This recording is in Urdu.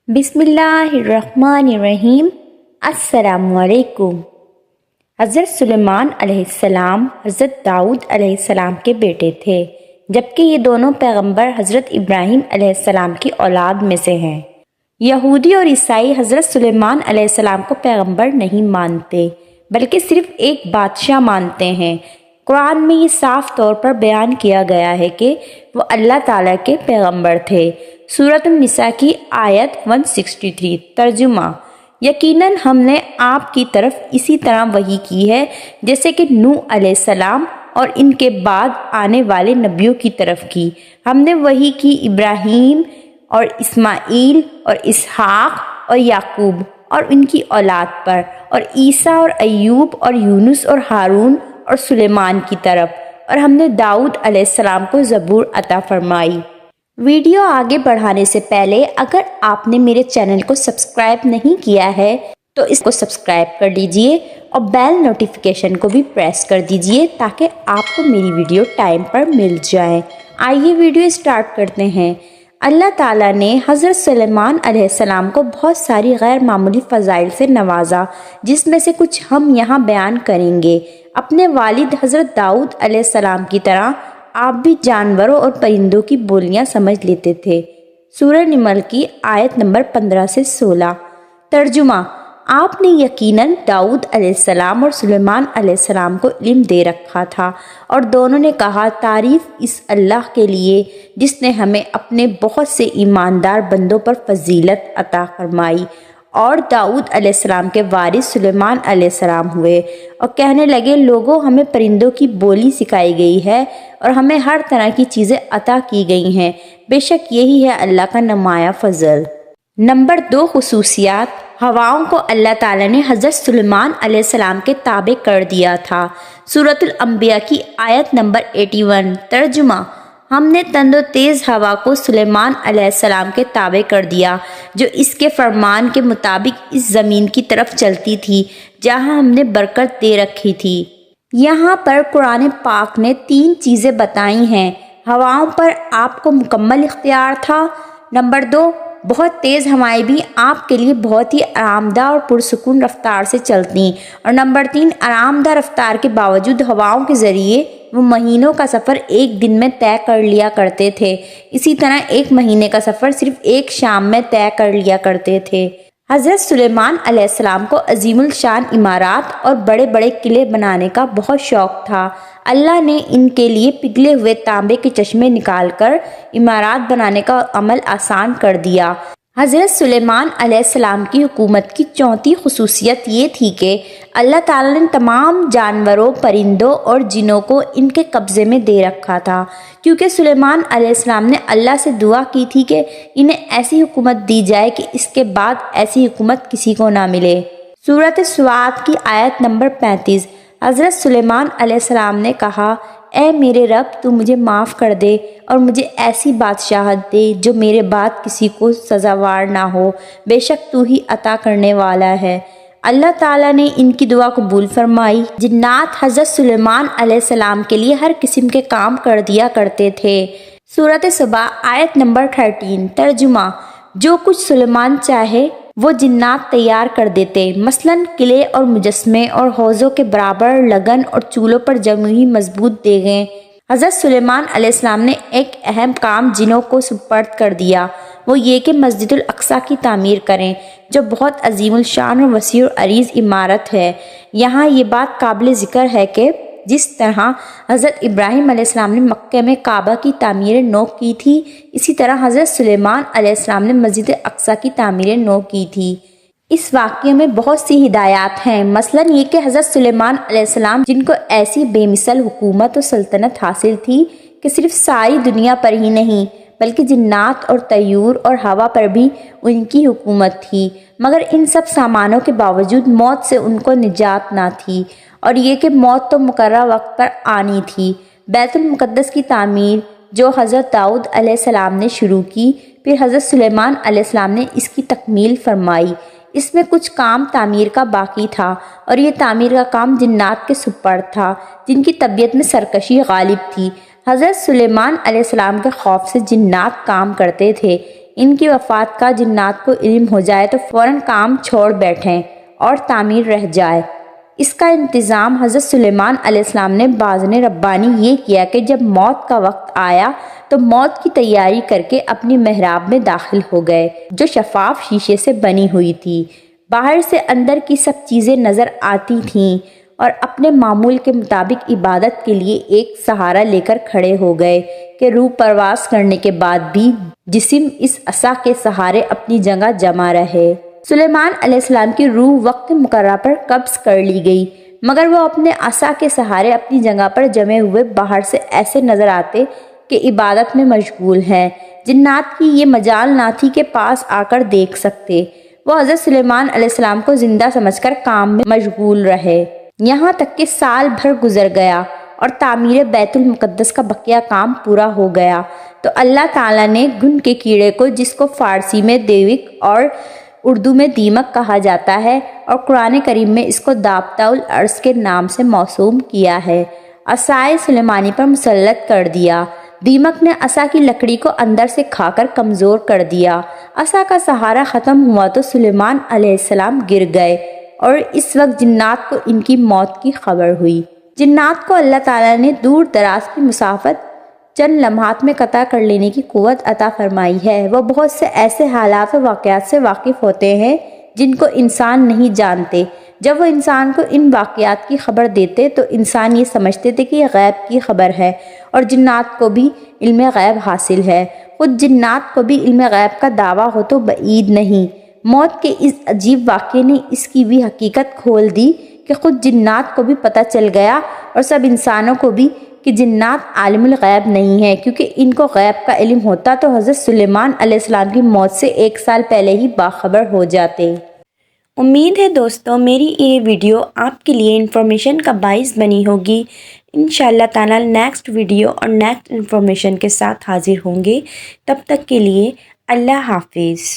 بسم اللہ الرحمن الرحیم۔ السلام علیکم۔ حضرت سلیمان علیہ السلام حضرت داؤد علیہ السلام کے بیٹے تھے، جبکہ یہ دونوں پیغمبر حضرت ابراہیم علیہ السلام کی اولاد میں سے ہیں۔ یہودی اور عیسائی حضرت سلیمان علیہ السلام کو پیغمبر نہیں مانتے، بلکہ صرف ایک بادشاہ مانتے ہیں۔ قرآن میں یہ صاف طور پر بیان کیا گیا ہے کہ وہ اللہ تعالیٰ کے پیغمبر تھے۔ سورۃ النساء کی آیت 163 ترجمہ: یقیناً ہم نے آپ کی طرف اسی طرح وحی کی ہے جیسے کہ نوح علیہ السلام اور ان کے بعد آنے والے نبیوں کی طرف کی۔ ہم نے وحی کی ابراہیم اور اسماعیل اور اسحاق اور یعقوب اور ان کی اولاد پر، اور عیسیٰ اور ایوب اور یونس اور ہارون اور سلیمان کی طرف، اور ہم نے داؤد علیہ السلام کو زبور عطا فرمائی۔ ویڈیو آگے بڑھانے سے پہلے اگر آپ نے میرے چینل کو سبسکرائب نہیں کیا ہے تو اس کو سبسکرائب کر لیجئے اور بیل نوٹیفیکیشن کو بھی پریس کر دیجئے تاکہ آپ کو میری ویڈیو ٹائم پر مل جائے۔ آئیے ویڈیو سٹارٹ کرتے ہیں۔ اللہ تعالیٰ نے حضرت سلیمان علیہ السلام کو بہت ساری غیر معمولی فضائل سے نوازا، جس میں سے کچھ ہم یہاں بیان کریں گے۔ اپنے والد حضرت داؤد علیہ السلام کی طرح آپ بھی جانوروں اور پرندوں کی بولیاں سمجھ لیتے تھے۔ سورہ نمل کی آیت نمبر 15 سے 16 ترجمہ: آپ نے یقیناً داؤد علیہ السلام اور سلیمان علیہ السلام کو علم دے رکھا تھا، اور دونوں نے کہا تعریف اس اللہ کے لیے جس نے ہمیں اپنے بہت سے ایماندار بندوں پر فضیلت عطا فرمائی۔ اور داؤد علیہ السلام کے وارث سلیمان علیہ السلام ہوئے اور کہنے لگے لوگوں ہمیں پرندوں کی بولی سکھائی گئی ہے اور ہمیں ہر طرح کی چیزیں عطا کی گئی ہیں، بے شک یہی ہے اللہ کا نمایاں فضل۔ نمبر 2 خصوصیات: ہواؤں کو اللہ تعالیٰ نے حضرت سلیمان علیہ السلام کے تابع کر دیا تھا۔ سورۃ الانبیاء کی آیت نمبر 81 ترجمہ: ہم نے تند و تیز ہوا کو سلیمان علیہ السلام کے تابع کر دیا، جو اس کے فرمان کے مطابق اس زمین کی طرف چلتی تھی جہاں ہم نے برکت دے رکھی تھی۔ یہاں پر قرآن پاک نے 3 چیزیں بتائی ہیں۔ ہواؤں پر آپ کو مکمل اختیار تھا۔ نمبر 2، بہت تیز ہوائیں بھی آپ کے لیے بہت ہی آرام دہ اور پرسکون رفتار سے چلتی، اور نمبر 3، آرام دہ رفتار کے باوجود ہواؤں کے ذریعے وہ مہینوں کا سفر ایک دن میں طے کر لیا کرتے تھے، اسی طرح ایک مہینے کا سفر صرف ایک شام میں طے کر لیا کرتے تھے۔ حضرت سلیمان علیہ السلام کو عظیم الشان عمارات اور بڑے بڑے قلعے بنانے کا بہت شوق تھا۔ اللہ نے ان کے لیے پگھلے ہوئے تانبے کے چشمے نکال کر عمارات بنانے کا عمل آسان کر دیا۔ حضرت سلیمان علیہ السلام کی حکومت کی 4تھی خصوصیت یہ تھی کہ اللہ تعالیٰ نے تمام جانوروں، پرندوں اور جنوں کو ان کے قبضے میں دے رکھا تھا، کیونکہ سلیمان علیہ السلام نے اللہ سے دعا کی تھی کہ انہیں ایسی حکومت دی جائے کہ اس کے بعد ایسی حکومت کسی کو نہ ملے۔ سورۃ سواد کی آیت نمبر 35 حضرت سلیمان علیہ السلام نے کہا اے میرے رب، تو مجھے معاف کر دے اور مجھے ایسی بادشاہت دے جو میرے بعد کسی کو سزاوار نہ ہو، بے شک تو ہی عطا کرنے والا ہے۔ اللہ تعالیٰ نے ان کی دعا قبول فرمائی۔ جنات حضرت سلیمان علیہ السلام کے لیے ہر قسم کے کام کر دیا کرتے تھے۔ سورۃ سبا آیت نمبر 13 ترجمہ: جو کچھ سلیمان چاہے وہ جنات تیار کر دیتے، مثلاً قلعے اور مجسمے اور حوضوں کے برابر لگن اور چولہوں پر جمی ہوئی مضبوط دیگیں۔ حضرت سلیمان علیہ السلام نے ایک اہم کام جنوں کو سپرد کر دیا، وہ یہ کہ مسجد الاقصیٰ کی تعمیر کریں، جو بہت عظیم الشان اور وسیع و عریض عمارت ہے۔ یہاں یہ بات قابل ذکر ہے کہ جس طرح حضرت ابراہیم علیہ السلام نے مکہ میں کعبہ کی تعمیر نو کی تھی، اسی طرح حضرت سلیمان علیہ السلام نے مسجد اقصیٰ کی تعمیر نو کی تھی۔ اس واقعے میں بہت سی ہدایات ہیں، مثلاً یہ کہ حضرت سلیمان علیہ السلام جن کو ایسی بے مثل حکومت و سلطنت حاصل تھی کہ صرف ساری دنیا پر ہی نہیں بلکہ جنات اور طیور اور ہوا پر بھی ان کی حکومت تھی، مگر ان سب سامانوں کے باوجود موت سے ان کو نجات نہ تھی، اور یہ کہ موت تو مقررہ وقت پر آنی تھی۔ بیت المقدس کی تعمیر جو حضرت داؤد علیہ السلام نے شروع کی، پھر حضرت سلیمان علیہ السلام نے اس کی تکمیل فرمائی۔ اس میں کچھ کام تعمیر کا باقی تھا، اور یہ تعمیر کا کام جنات کے سپرد تھا جن کی طبیعت میں سرکشی غالب تھی۔ حضرت سلیمان علیہ السلام کے خوف سے جنات کام کرتے تھے، ان کی وفات کا جنات کو علم ہو جائے تو فوراً کام چھوڑ بیٹھیں اور تعمیر رہ جائے۔ اس کا انتظام حضرت سلیمان علیہ السلام نے باذن ربانی یہ کیا کہ جب موت کا وقت آیا تو موت کی تیاری کر کے اپنی محراب میں داخل ہو گئے، جو شفاف شیشے سے بنی ہوئی تھی۔ باہر سے اندر کی سب چیزیں نظر آتی تھیں اور اپنے معمول کے مطابق عبادت کے لیے ایک سہارا لے کر کھڑے ہو گئے کہ روح پرواز کرنے کے بعد بھی جسم اس عصا کے سہارے اپنی جگہ جمع رہے۔ سلیمان علیہ السلام کی روح وقت مقررہ پر قبض کر لی گئی، مگر وہ اپنے عصا کے سہارے اپنی جگہ پر جمے ہوئے باہر سے ایسے نظر آتے کہ عبادت میں مشغول ہیں۔ جنات کی یہ مجال نہ تھی کہ پاس آ کر دیکھ سکتے۔ وہ حضرت سلیمان علیہ السلام کو زندہ سمجھ کر کام میں مشغول رہے، یہاں تک کہ سال بھر گزر گیا اور تعمیر بیت المقدس کا بقیہ کام پورا ہو گیا تو اللہ تعالیٰ نے گھن کے کیڑے کو، جس کو فارسی میں دیوک اور اردو میں دیمک کہا جاتا ہے اور قرآن کریم میں اس کو دابتہ الارض کے نام سے موسوم کیا ہے، عصائے سلیمانی پر مسلط کر دیا۔ دیمک نے عصا کی لکڑی کو اندر سے کھا کر کمزور کر دیا۔ عصا کا سہارا ختم ہوا تو سلیمان علیہ السلام گر گئے اور اس وقت جنات کو ان کی موت کی خبر ہوئی۔ جنات کو اللہ تعالیٰ نے دور دراز کی مسافت چند لمحات میں قطع کر لینے کی قوت عطا فرمائی ہے۔ وہ بہت سے ایسے حالات و واقعات سے واقف ہوتے ہیں جن کو انسان نہیں جانتے۔ جب وہ انسان کو ان واقعات کی خبر دیتے تو انسان یہ سمجھتے تھے کہ یہ غیب کی خبر ہے، اور جنات کو بھی علم غیب حاصل ہے۔ خود جنات کو بھی علم غیب کا دعویٰ ہو تو بعید نہیں۔ موت کے اس عجیب واقعے نے اس کی بھی حقیقت کھول دی کہ خود جنات کو بھی پتہ چل گیا اور سب انسانوں کو بھی کہ جنات عالم الغیب نہیں ہے، کیونکہ ان کو غیب کا علم ہوتا تو حضرت سلیمان علیہ السلام کی موت سے 1 سال پہلے ہی باخبر ہو جاتے۔ امید ہے دوستوں میری یہ ویڈیو آپ کے لیے انفارمیشن کا باعث بنی ہوگی۔ انشاءاللہ تعالی نیکسٹ ویڈیو اور نیکسٹ انفارمیشن کے ساتھ حاضر ہوں گے۔ تب تک کے لیے اللہ حافظ۔